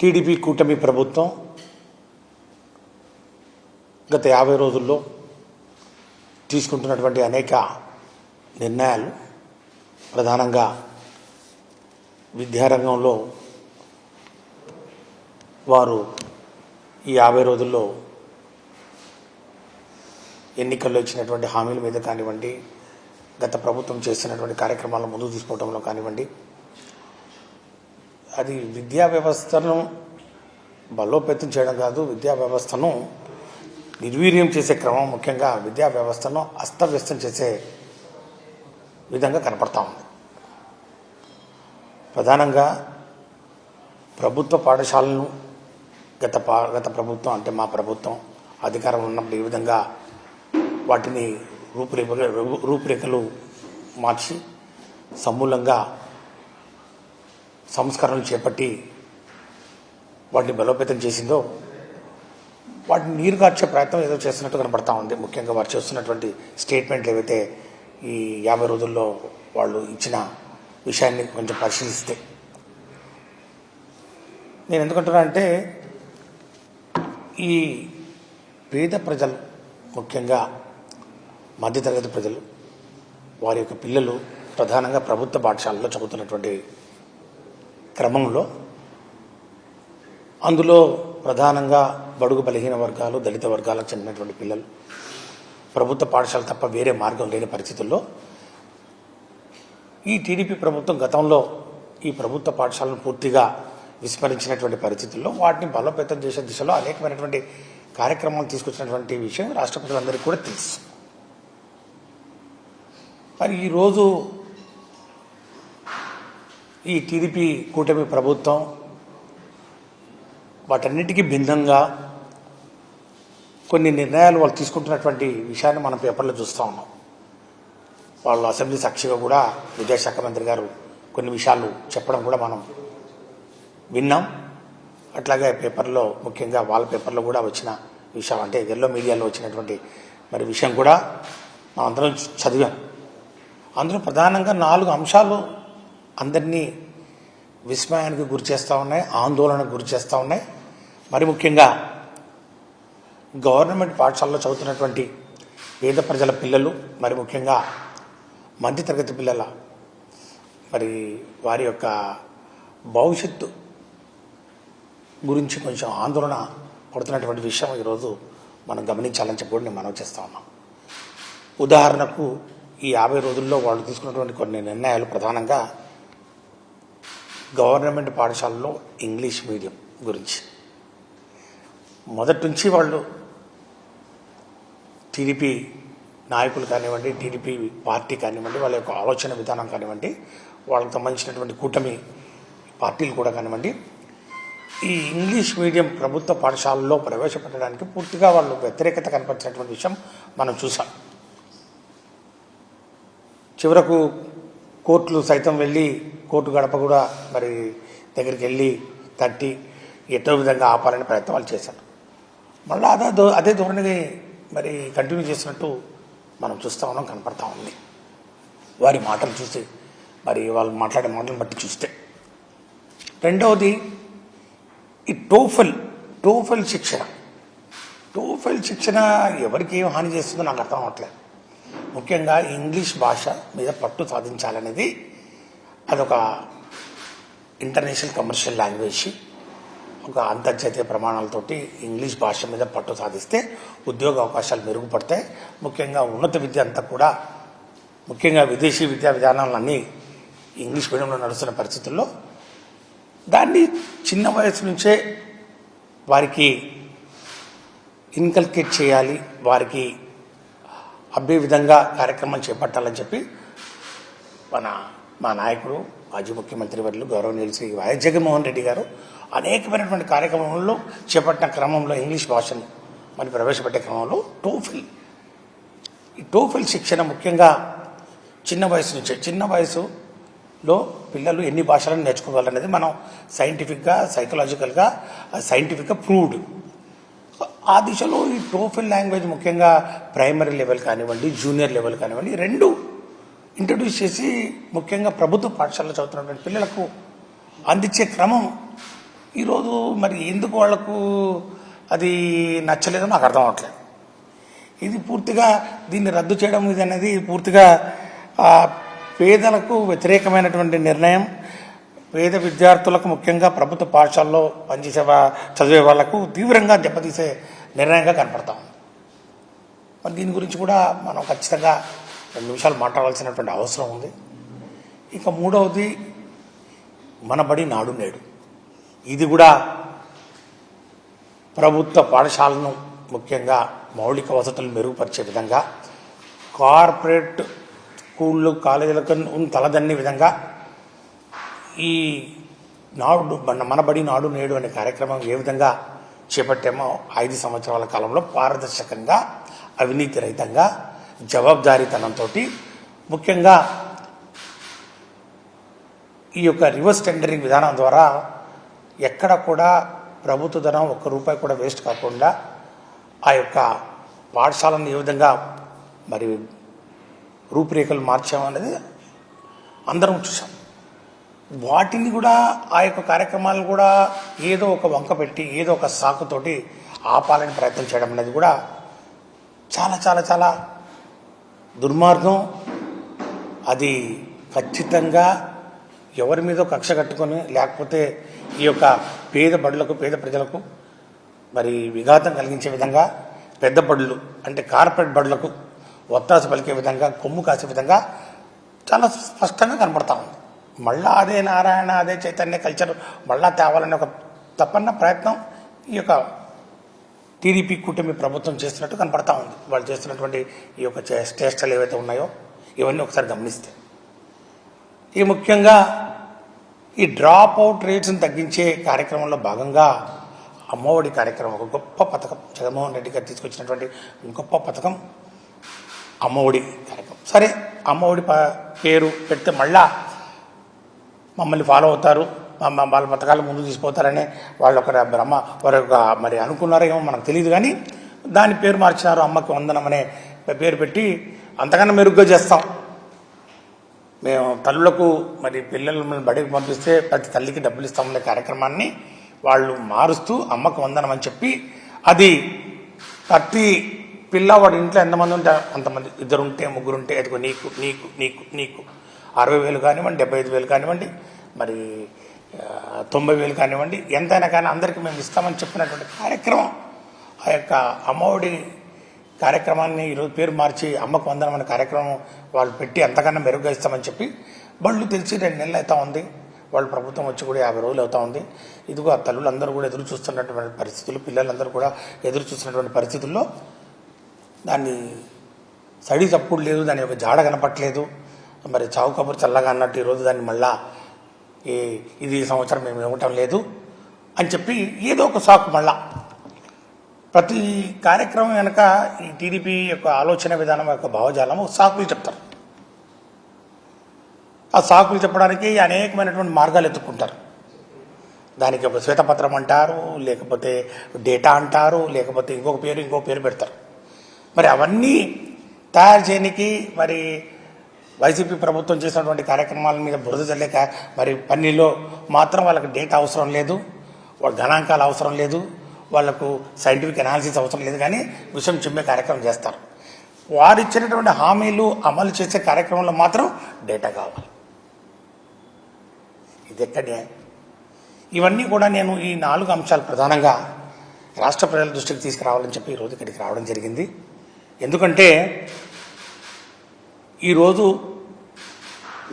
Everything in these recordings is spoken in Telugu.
టీడీపీ కూటమి ప్రభుత్వం గత 50 రోజుల్లో తీసుకుంటున్నటువంటి అనేక నిర్ణయాలు ప్రధానంగా విద్యారంగంలో వారు ఈ 50 రోజుల్లో ఎన్నికల్లో ఇచ్చినటువంటి హామీల మీద కానివ్వండి, గత ప్రభుత్వం చేసినటువంటి కార్యక్రమాలను ముందుకు తీసుకోవడంలో కానివ్వండి, అది విద్యా వ్యవస్థను బలోపేతం చేయడం కాదు, విద్యా వ్యవస్థను నిర్వీర్యం చేసే క్రమం, ముఖ్యంగా విద్యా వ్యవస్థను అస్తవ్యస్తం చేసే విధంగా కనపడతా ఉంది. ప్రధానంగా ప్రభుత్వ పాఠశాలను గత ప్రభుత్వం అంటే మా ప్రభుత్వం అధికారం ఉన్నప్పుడు ఈ విధంగా వాటిని రూపురేఖలు మార్చి సమూలంగా సంస్కరణలు చేపట్టి వాటిని బలోపేతం చేసిందో వాటిని నీరుగార్చే ప్రయత్నం ఏదో చేస్తున్నట్టు కనబడతా ఉంది. ముఖ్యంగా వారు చేస్తున్నటువంటి స్టేట్మెంట్లు ఏవైతే ఈ 50 రోజుల్లో వాళ్ళు ఇచ్చిన విషయాన్ని కొంచెం పరిశీలిస్తే, నేను ఎందుకంటున్నా అంటే ఈ పేద ప్రజలు, ముఖ్యంగా మధ్యతరగతి ప్రజలు, వారి యొక్క పిల్లలు ప్రధానంగా ప్రభుత్వ పాఠశాలలో చదువుతున్నటువంటి క్రమంలో, అందులో ప్రధానంగా బడుగు బలహీన వర్గాలు, దళిత వర్గాలకు చెందినటువంటి పిల్లలు ప్రభుత్వ పాఠశాల తప్ప వేరే మార్గం లేని పరిస్థితుల్లో ఈ టీడీపీ ప్రభుత్వం గతంలో ఈ ప్రభుత్వ పాఠశాలను పూర్తిగా విస్మరించినటువంటి పరిస్థితుల్లో వాటిని బలోపేతం చేసే దిశలో అనేకమైనటువంటి కార్యక్రమాలు తీసుకొచ్చినటువంటి విషయం రాష్ట్ర ప్రజలందరికీ కూడా తెలుసు. మరి ఈరోజు ఈ టీడీపీ కూటమి ప్రభుత్వం వాటన్నిటికీ భిన్నంగా కొన్ని నిర్ణయాలు వాళ్ళు తీసుకుంటున్నటువంటి విషయాన్ని మనం పేపర్లో చూస్తూ ఉన్నాం. వాళ్ళు అసెంబ్లీ సాక్షిగా కూడా విద్యాశాఖ మంత్రి గారు కొన్ని విషయాలు చెప్పడం కూడా మనం విన్నాం. అట్లాగే పేపర్లో, ముఖ్యంగా వాళ్ళ పేపర్లో కూడా వచ్చిన విషయం, అంటే ఎల్లో మీడియాలో వచ్చినటువంటి మరి విషయం కూడా మనం అందరం చదివాం. అందులో ప్రధానంగా 4 అంశాలు అందరినీ విస్మయానికి గురి చేస్తూ ఉన్నాయి, ఆందోళనకు గురి చేస్తూ ఉన్నాయి. మరి ముఖ్యంగా గవర్నమెంట్ పాఠశాలలో చదువుతున్నటువంటి పేద ప్రజల పిల్లలు, మరి ముఖ్యంగా మధ్యతరగతి పిల్లల మరి వారి యొక్క భవిష్యత్తు గురించి కొంచెం ఆందోళన పడుతున్నటువంటి విషయం ఈరోజు మనం గమనించాలని చెప్పి నేను మనవి చేస్తూ ఉన్నాం. ఉదాహరణకు ఈ 50 రోజుల్లో వాళ్ళు తీసుకున్నటువంటి కొన్ని నిర్ణయాలు ప్రధానంగా గవర్నమెంట్ పాఠశాలలో ఇంగ్లీష్ మీడియం గురించి. మొదటి నుంచి వాళ్ళు టీడీపీ నాయకులు కానివ్వండి, టీడీపీ పార్టీ కానివ్వండి, వాళ్ళ యొక్క ఆలోచన విధానం కానివ్వండి, వాళ్ళకి సంబంధించినటువంటి కూటమి పార్టీలు కూడా కానివ్వండి, ఈ ఇంగ్లీష్ మీడియం ప్రభుత్వ పాఠశాలలో ప్రవేశపెట్టడానికి పూర్తిగా వాళ్ళు వ్యతిరేకత కనపరిచినటువంటి విషయం మనం చూసాం. చివరకు కోర్టులు సైతం వెళ్ళి, కోర్టు గడప కూడా మరి దగ్గరికి వెళ్ళి తట్టి ఎటో విధంగా ఆపాలని ప్రయత్నం వాళ్ళు చేశారు. మళ్ళీ అదే ధోరణిని మరి కంటిన్యూ చేసినట్టు మనం చూస్తూ ఉన్నాం, కనపడతా ఉంది. వారి మాటలు చూసి, మరి వాళ్ళు మాట్లాడే మాటలను బట్టి చూస్తే. రెండవది ఈ టోఫెల్ శిక్షణ ఎవరికి ఏం హాని చేస్తుందో నాకు అర్థం అవ్వట్లేదు. ముఖ్యంగా ఇంగ్లీష్ భాష మీద పట్టు సాధించాలనేది అదొక ఇంటర్నేషనల్ కమర్షియల్ లాంగ్వేజ్. ఒక అంతర్జాతీయ ప్రమాణాలతోటి ఇంగ్లీష్ భాష మీద పట్టు సాధిస్తే ఉద్యోగ అవకాశాలు మెరుగుపడతాయి. ముఖ్యంగా ఉన్నత విద్య అంతా కూడా, ముఖ్యంగా విదేశీ విద్యా విధానాలన్నీ ఇంగ్లీష్ మీడియంలో నడుస్తున్న పరిస్థితుల్లో దాన్ని చిన్న వయసు నుంచే వారికి ఇన్కల్కేట్ చేయాలి, వారికి అబ్బే విధంగా కార్యక్రమాలు చేపట్టాలని చెప్పి మా నాయకుడు, మాజీ ముఖ్యమంత్రి వర్యులు గౌరవనీయులు శ్రీ వైఎస్ జగన్మోహన్ రెడ్డి గారు అనేకమైనటువంటి కార్యక్రమంలో చేపట్టిన క్రమంలో ఇంగ్లీష్ భాషను మరి ప్రవేశపెట్టే క్రమంలో టోఫెల్ శిక్షణ ముఖ్యంగా చిన్న వయసు నుంచే, చిన్న వయసులో పిల్లలు ఎన్ని భాషలను నేర్చుకోవాలనేది మనం సైంటిఫిక్గా, సైకలాజికల్గా ప్రూవ్డ్. ఆ దిశలో ఈ టోఫెల్ లాంగ్వేజ్ ముఖ్యంగా ప్రైమరీ లెవెల్ కానివ్వండి, జూనియర్ లెవెల్ కానివ్వండి, రెండు ఇంట్రడ్యూస్ చేసి ముఖ్యంగా ప్రభుత్వ పాఠశాలలో చదువుతున్నటువంటి పిల్లలకు అందించే క్రమం ఈరోజు మరి ఎందుకు వాళ్లకు అది నచ్చలేదో నాకు అర్థం అవ్వట్లేదు. ఇది పూర్తిగా దీన్ని రద్దు చేయడం ఇది అనేది పూర్తిగా పేదలకు వ్యతిరేకమైనటువంటి నిర్ణయం. పేద విద్యార్థులకు, ముఖ్యంగా ప్రభుత్వ పాఠశాలలో పనిచేసే చదివే వాళ్లకు తీవ్రంగా దెబ్బతీసే నిర్ణయంగా కనపడతాం. మరి దీని గురించి కూడా మనం ఖచ్చితంగా 2 నిమిషాలు మాట్లాడాల్సినటువంటి అవసరం ఉంది. ఇక మూడవది మన బడి నాడు నేడు. ఇది కూడా ప్రభుత్వ పాఠశాలను ముఖ్యంగా మౌలిక వసతులు మెరుగుపరిచే విధంగా, కార్పొరేట్ స్కూళ్ళు కాలేజీలకు తలదన్ని విధంగా ఈ మన బడి నాడు నేడు అనే కార్యక్రమం ఏ విధంగా చేపట్టామో 5 సంవత్సరాల కాలంలో పారదర్శకంగా, అవినీతి రహితంగా, జవాబుదారీతనంతో, ముఖ్యంగా ఈ యొక్క రివర్స్ టెండరింగ్ విధానం ద్వారా ఎక్కడ కూడా ప్రభుత్వ ధనం ₹1 కూడా వేస్ట్ కాకుండా ఆ యొక్క పాఠశాలను ఏ విధంగా మరి రూపురేఖలు మార్చామనేది అందరం చూసాం. వాటిని కూడా ఆ యొక్క కార్యక్రమాలను కూడా ఏదో ఒక వంక పెట్టి, ఏదో ఒక సాకుతోటి ఆపాలని ప్రయత్నం చేయడం అనేది కూడా చాలా చాలా చాలా దుర్మార్గం. అది ఖచ్చితంగా ఎవరి మీదో కక్ష కట్టుకొని, లేకపోతే ఈ యొక్క పేద బడులకు, పేద ప్రజలకు మరి విఘాతం కలిగించే విధంగా, పెద్ద బడులు అంటే కార్పొరేట్ బడులకు ఒత్తాసు పలికే విధంగా, కొమ్ము కాసే విధంగా చాలా స్పష్టంగా కనపడతా ఉంది. మళ్ళా అదే నారాయణ, అదే చైతన్య కల్చర్ మళ్ళా తేవాలనే ఒక తప్పన్న ప్రయత్నం ఈ యొక్క టీడీపీ కూటమి ప్రభుత్వం చేస్తున్నట్టు కనపడతా ఉంది. వాళ్ళు చేస్తున్నటువంటి ఈ యొక్క చేష్టలు ఏవైతే ఉన్నాయో ఇవన్నీ ఒకసారి గమనిస్తే, ఈ ముఖ్యంగా ఈ డ్రాప్ అవుట్ రేట్స్ని తగ్గించే కార్యక్రమంలో భాగంగా అమ్మఒడి కార్యక్రమం ఒక గొప్ప పథకం, జగన్మోహన్ రెడ్డి గారు తీసుకొచ్చినటువంటి గొప్ప పథకం అమ్మఒడి కార్యక్రమం. సరే, అమ్మఒడి పేరు పెడితే మళ్ళా మమ్మల్ని ఫాలో అవుతారు, వాళ్ళ పథకాలు ముందుకు తీసుకుపోతారనే వాళ్ళు ఒక బ్రహ్మ వారు మరి అనుకున్నారేమో మనకు తెలియదు. కానీ దాని పేరు మార్చినారు, అమ్మకి వందనం అనే పేరు పెట్టి అంతకన్నా మెరుగ్గా చేస్తాం. మేము తల్లులకు మరి పిల్లలను బడికి పంపిస్తే ప్రతి తల్లికి డబ్బులు ఇస్తామనే కార్యక్రమాన్ని వాళ్ళు మారుస్తూ అమ్మకు వందనం అని చెప్పి, అది ప్రతి పిల్లవాడి ఇంట్లో ఎంతమంది ఉంటే అంతమంది, 2 ఉంటే 3 ఉంటే అదిగో నీకు నీకు నీకు నీకు 60,000 కానివ్వండి, 75,000 కానివ్వండి, మరి 90,000 కానివ్వండి, ఎంతైనా కానీ అందరికీ మేము ఇస్తామని చెప్పినటువంటి కార్యక్రమం, ఆ యొక్క అమ్మఒడి కార్యక్రమాన్ని ఈరోజు పేరు మార్చి అమ్మకు వందనం అనే కార్యక్రమం వాళ్ళు పెట్టి అంతకన్నా మెరుగ్గా ఇస్తామని చెప్పి బళ్ళు తెలిసి 2 నెలలు అవుతా ఉంది. వాళ్ళు ప్రభుత్వం వచ్చి కూడా 50 రోజులు అవుతా ఉంది. ఇదిగో ఆ తల్లులందరూ కూడా ఎదురు చూస్తున్నటువంటి పరిస్థితులు, పిల్లలందరూ కూడా ఎదురు చూస్తున్నటువంటి పరిస్థితుల్లో దాన్ని సడి తప్పుడు లేదు, దాని యొక్క జాడ కనపట్లేదు. మరి చావు కబురు చల్లగా అన్నట్టు ఈరోజు దాన్ని మళ్ళా ఇది సంవత్సరం మేము ఇవ్వటం లేదు అని చెప్పి ఏదో ఒక సాకు మళ్ళా ప్రతి కార్యక్రమం వెనక ఈ టీడీపీ యొక్క ఆలోచన విధానం యొక్క భావజాలము సాకులు చెప్తారు. ఆ సాకులు చెప్పడానికి అనేకమైనటువంటి మార్గాలు ఎత్తుక్కుంటారు. దానికి ఒక శ్వేతపత్రం అంటారు, లేకపోతే డేటా అంటారు, లేకపోతే ఇంకో పేరు పెడతారు. మరి అవన్నీ తయారు చేయడానికి మరి వైసీపీ ప్రభుత్వం చేసినటువంటి కార్యక్రమాల మీద బురద చల్లేక మరి పన్నీలో మాత్రం వాళ్ళకి డేటా అవసరం లేదు, వాళ్ళ గణాంకాలు అవసరం లేదు, వాళ్లకు సైంటిఫిక్ అనాలిసిస్ అవసరం లేదు, కానీ విషయం చిమ్మే కార్యక్రమం చేస్తారు. వారు ఇచ్చినటువంటి హామీలు అమలు చేసే కార్యక్రమంలో మాత్రం డేటా కావాలి. ఇది ఎక్కడే? ఇవన్నీ కూడా నేను ఈ 4 అంశాలు ప్రధానంగా రాష్ట్ర ప్రజల దృష్టికి తీసుకురావాలని చెప్పి ఈరోజు ఇక్కడికి రావడం జరిగింది. ఎందుకంటే ఈరోజు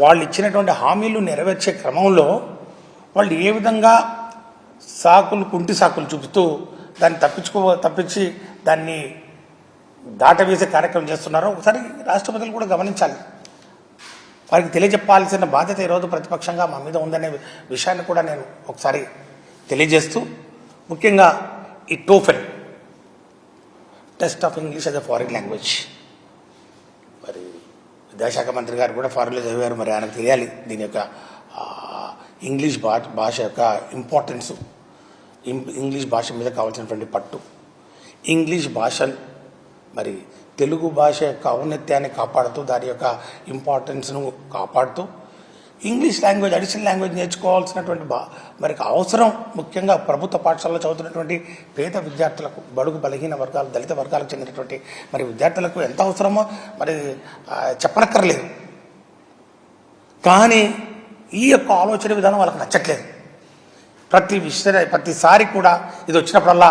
వాళ్ళు ఇచ్చినటువంటి హామీలు నెరవేర్చే క్రమంలో వాళ్ళు ఏ విధంగా కుంటి సాకులు చూపుతూ దాన్ని తప్పించి దాన్ని దాటవేసే కార్యక్రమం చేస్తున్నారో ఒకసారి రాష్ట్ర ప్రజలు కూడా గమనించాలి. వారికి తెలియజెప్పాల్సిన బాధ్యత ఈరోజు ప్రతిపక్షంగా మా మీద ఉందనే విషయాన్ని కూడా నేను ఒకసారి తెలియజేస్తూ, ముఖ్యంగా ఈ TOEFL test of English as a foreign language, మరి విద్యాశాఖ మంత్రి గారు కూడా ఫారిన్లో చదివారు, మరి ఆయనకు తెలియాలి దీని యొక్క ఇంగ్లీష్ భాష యొక్క ఇంపార్టెన్స్, ఇంగ్లీష్ భాష మీద కావాల్సినటువంటి పట్టు, ఇంగ్లీష్ భాష మరి తెలుగు భాష యొక్క ఔన్నత్యాన్ని కాపాడుతూ, దాని యొక్క ఇంపార్టెన్స్ను కాపాడుతూ ఇంగ్లీష్ లాంగ్వేజ్ అడిషనల్ లాంగ్వేజ్ నేర్చుకోవాల్సినటువంటి మరి అవసరం ముఖ్యంగా ప్రభుత్వ పాఠశాలలో చదువుతున్నటువంటి పేద విద్యార్థులకు, బడుగు బలహీన వర్గాలు, దళిత వర్గాలకు చెందినటువంటి మరి విద్యార్థులకు ఎంత అవసరమో మరి చెప్పనక్కర్లేదు. కానీ ఈ యొక్క ఆలోచన విధానం వాళ్ళకి నచ్చట్లేదు. ప్రతిసారి కూడా ఇది వచ్చినప్పుడల్లా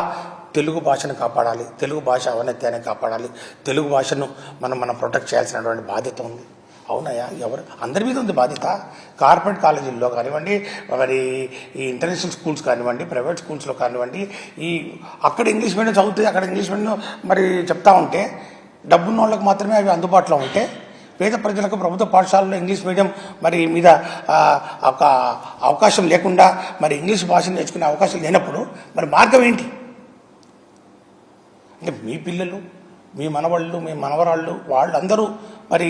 తెలుగు భాషను కాపాడాలి, తెలుగు భాష ఔన్నత్యాన్ని కాపాడాలి, తెలుగు భాషను మనం ప్రొటెక్ట్ చేయాల్సినటువంటి బాధ్యత ఉంది. అవునయ్యా, ఎవరు అందరి మీద ఉంది బాధ్యత. కార్పొరేట్ కాలేజీల్లో కానివ్వండి, మరి ఈ ఇంటర్నేషనల్ స్కూల్స్ కానివ్వండి, ప్రైవేట్ స్కూల్స్లో కానివ్వండి, అక్కడ ఇంగ్లీష్ మీడియం చదువుతుంది, అక్కడ ఇంగ్లీష్ మీడియం మరి చెప్తా ఉంటే డబ్బున్న వాళ్ళకి మాత్రమే అవి అందుబాటులో ఉంటే, పేద ప్రజలకు ప్రభుత్వ పాఠశాలలో ఇంగ్లీష్ మీడియం మరి మీద ఒక అవకాశం లేకుండా మరి ఇంగ్లీష్ భాషను నేర్చుకునే అవకాశం లేనప్పుడు మరి మార్గం ఏంటి? అంటే మీ పిల్లలు, మీ మనవాళ్ళు, మీ మనవరాళ్ళు వాళ్ళందరూ మరి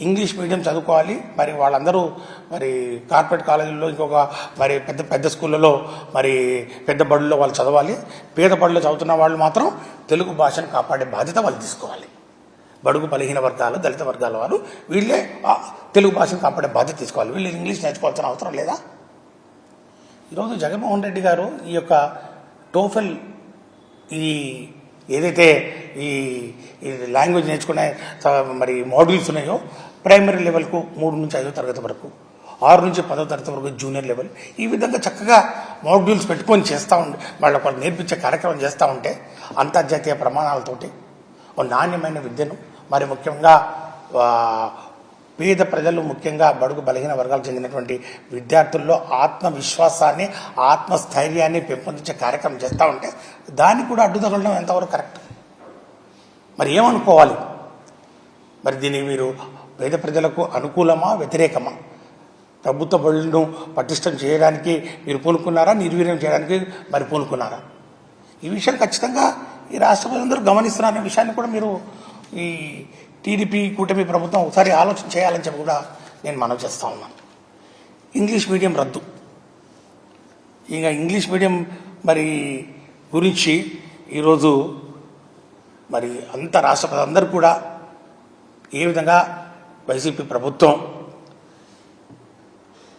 ఇంగ్లీష్ మీడియం చదువుకోవాలి. మరి వాళ్ళందరూ మరి కార్పొరేట్ కాలేజీల్లో, ఇంకొక మరి పెద్ద పెద్ద స్కూళ్ళలో, మరి పెద్ద బడుల్లో వాళ్ళు చదవాలి. పేద బడుల్లో చదువుతున్న వాళ్ళు మాత్రం తెలుగు భాషను కాపాడే బాధ్యత వాళ్ళు తీసుకోవాలి. బడుగు బలహీన వర్గాలు, దళిత వర్గాల వారు వీళ్ళే తెలుగు భాషను కాపాడే బాధ్యత తీసుకోవాలి. వీళ్ళు ఇంగ్లీష్ నేర్చుకోవాల్సిన అవసరం లేదా? ఈరోజు జగన్మోహన్ రెడ్డి గారు ఈ యొక్క టోఫెల్ ఏదైతే ఈ లాంగ్వేజ్ నేర్చుకునే మరి మాడ్యూల్స్ ఉన్నాయో, ప్రైమరీ లెవెల్కు 3 నుంచి 5వ తరగతి వరకు, 6 నుంచి 10వ తరగతి వరకు జూనియర్ లెవెల్, ఈ విధంగా చక్కగా మాడ్యూల్స్ పెట్టుకొని చేస్తూ ఉంటే, వాళ్ళకు నేర్పించే కార్యక్రమం చేస్తూ ఉంటే అంతర్జాతీయ ప్రమాణాలతోటి నాణ్యమైన విద్యను, మరి ముఖ్యంగా పేద ప్రజలు, ముఖ్యంగా బడుగు బలహీన వర్గాలకు చెందినటువంటి విద్యార్థుల్లో ఆత్మవిశ్వాసాన్ని, ఆత్మస్థైర్యాన్ని పెంపొందించే కార్యక్రమం చేస్తూ ఉంటే దాన్ని కూడా అడ్డుతగలడం ఎంతవరకు కరెక్ట్? మరి ఏమనుకోవాలి? మరి దీన్ని మీరు పేద ప్రజలకు అనుకూలమా, వ్యతిరేకమా? ప్రభుత్వ బడులను పటిష్టం చేయడానికి మీరు పూనుకున్నారా, నిర్వీర్యం చేయడానికి మరి పూనుకున్నారా? ఈ విషయం ఖచ్చితంగా ఈ రాష్ట్ర ప్రజలందరూ గమనిస్తున్నారనే విషయాన్ని కూడా మీరు ఈ టీడీపీ కూటమి ప్రభుత్వం ఒకసారి ఆలోచన చేయాలని చెప్పి కూడా నేను మనవి చేస్తూ ఉన్నాను. ఇంగ్లీష్ మీడియం రద్దు, ఇక ఇంగ్లీష్ మీడియం మరి గురించి ఈరోజు మరి అంత రాష్ట్ర ప్రజలందరూ కూడా ఏ విధంగా వైసీపీ ప్రభుత్వం